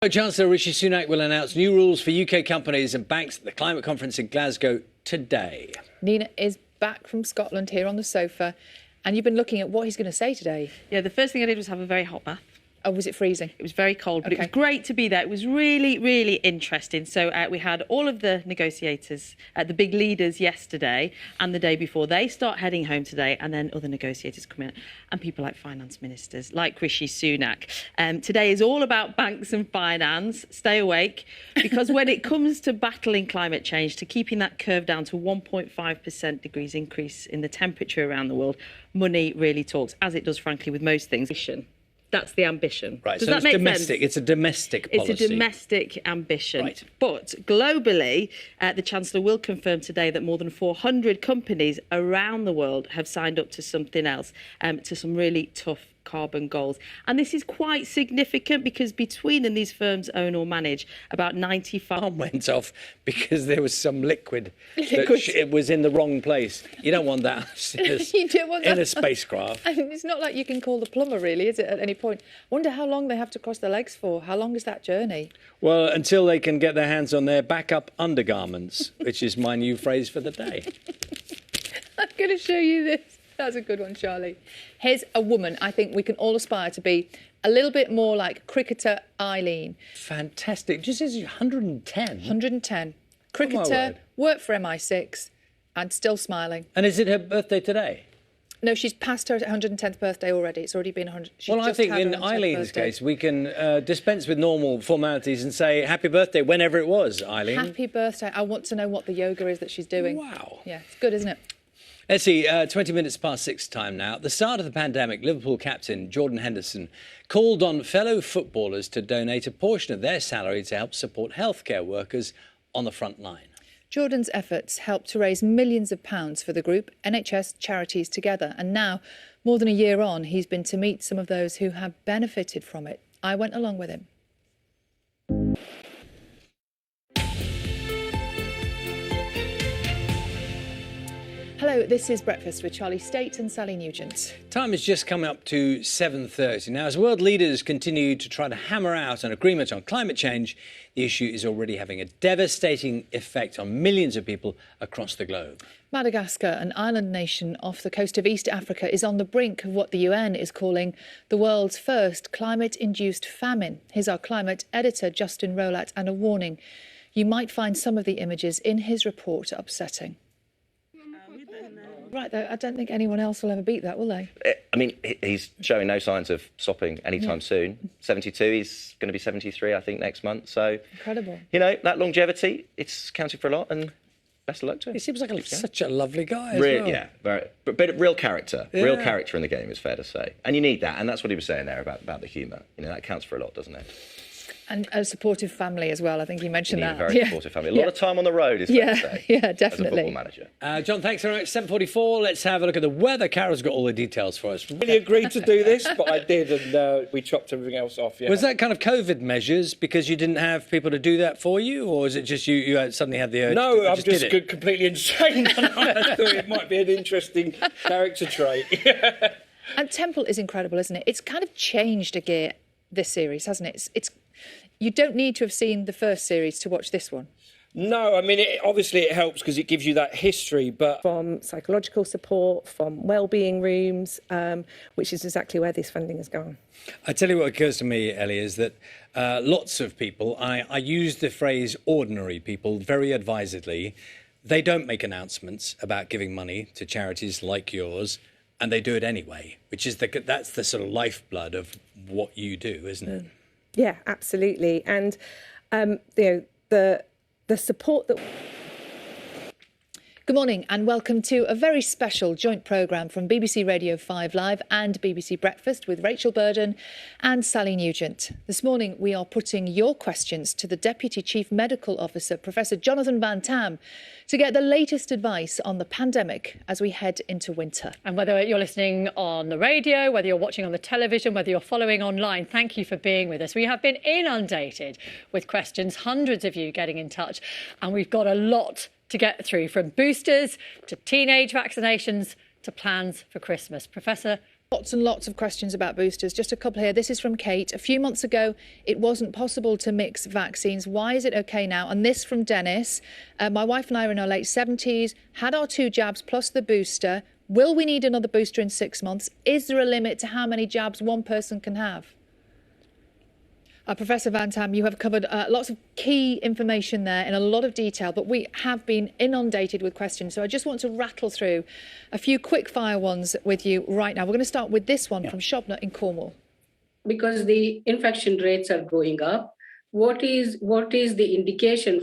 Chancellor Rishi Sunak will announce new rules for UK companies and banks at the climate conference in Glasgow today. Nina is back from Scotland here on the sofa, and you've been looking at what he's going to say today. Yeah, the first thing I did was have a very hot bath. Oh, was it freezing? It was very cold, but Okay. it was great to be there. It was really, really interesting. So we had all of the negotiators, the big leaders yesterday and the day before. They start heading home today, and then other negotiators come in, and people like finance ministers, like Rishi Sunak. Today is all about banks and finance. Stay awake, because when it comes to battling climate change, to keeping that curve down to 1.5% degrees increase in the temperature around the world, money really talks, as it does, frankly, with most things. That's the ambition. Right, Does so that it's make domestic. sense? It's a domestic policy. It's a domestic ambition. Right. But globally, the Chancellor will confirm today that more than 400 companies around the world have signed up to something else, to some really tough carbon goals. And this is quite significant because between them, these firms own or manage about 95... Alarm went off because there was some liquid that it was in the wrong place. You don't want that You don't want in that. a spacecraft. I mean, it's not like you can call the plumber, really, is it, at any point? Wonder how long they have to cross their legs for. How long is that journey? Well, until they can get their hands on their backup undergarments, which is my new phrase for the day. I'm going to show you this. That's a good one, Charlie. Here's a woman I think we can all aspire to be a little bit more like cricketer Eileen. Fantastic. Just says 110. 110. Cricketer, worked for MI6 and still smiling. And is it her birthday today? No, she's passed her 110th birthday already. It's already been 100. Well, I think in Eileen's case, we can dispense with normal formalities and say happy birthday whenever it was, Eileen. Happy birthday. I want to know what the yoga is that she's doing. Wow. Yeah, it's good, isn't it? Let's see, 20 minutes past 6 time now. At the start of the pandemic, Liverpool captain Jordan Henderson called on fellow footballers to donate a portion of their salary to help support healthcare workers on the front line. Jordan's efforts helped to raise millions of pounds for the group, NHS Charities Together. And now, more than a year on, he's been to meet some of those who have benefited from it. I went along with him. Hello, this is Breakfast with Charlie State and Sally Nugent. Time is just coming up to 7:30. Now, as world leaders continue to try to hammer out an agreement on climate change, the issue is already having a devastating effect on millions of people across the globe. Madagascar, an island nation off the coast of East Africa, is on the brink of what the UN is calling the world's first climate-induced famine. Here's our climate editor, Justin Rolat, and a warning. You might find some of the images in his report upsetting. Right, though, I don't think anyone else will ever beat that, will they? I mean, he's showing no signs of stopping anytime soon. 72, he's going to be 73, I think, next month. So, incredible. You know, that longevity, it's counted for a lot, and best of luck to him. He seems like such a lovely guy as Real, well. yeah, but real character. Yeah. Real character in the game, is fair to say. And you need that, and that's what he was saying there about the humour. You know, that counts for a lot, doesn't it? And a supportive family as well. I think you mentioned You that. need a very supportive family. A lot of time on the road, is fair to say. Yeah, definitely. As a football manager. John, thanks very much. 7:44. Let's have a look at the weather. Carol's got all the details for us. Really agreed to do this, but I did, and we chopped everything else off. Yeah. Was that kind of COVID measures because you didn't have people to do that for you, or is it just you suddenly had the urge? No, I'm did just it? completely insane. And I thought it might be an interesting character trait. And Temple is incredible, isn't it? It's kind of changed a gear, this series, hasn't it? It's you don't need to have seen the first series to watch this one. No, I mean, obviously it helps because it gives you that history, but... From psychological support, from wellbeing rooms, which is exactly where this funding has gone. I tell you what occurs to me, Ellie, is that lots of people, I use the phrase ordinary people very advisedly, they don't make announcements about giving money to charities like yours, and they do it anyway, which is that's the sort of lifeblood of what you do, isn't it? Yeah, absolutely. And, you know, the support that... Good morning and welcome to a very special joint programme from BBC Radio 5 Live and BBC Breakfast with Rachel Burden and Sally Nugent. This morning we are putting your questions to the Deputy Chief Medical Officer, Professor Jonathan Van Tam, to get the latest advice on the pandemic as we head into winter. And whether you're listening on the radio, whether you're watching on the television, whether you're following online, thank you for being with us. We have been inundated with questions, hundreds of you getting in touch, and we've got a lot to get through, from boosters to teenage vaccinations to plans for Christmas. Professor, Lots and lots of questions about boosters. Just a couple here. This is from Kate. A few months ago, it wasn't possible to mix vaccines. Why is it okay now? And this from Dennis. My wife and I are in our late 70s, had our 2 jabs plus the booster. Will we need another booster in 6 months? Is there a limit to how many jabs one person can have? Professor Van Tam, you have covered lots of key information there in a lot of detail, but we have been inundated with questions. So I just want to rattle through a few quick-fire ones with you right now. We're going to start with this one from Shobna in Cornwall. Because the infection rates are going up, what is the indication for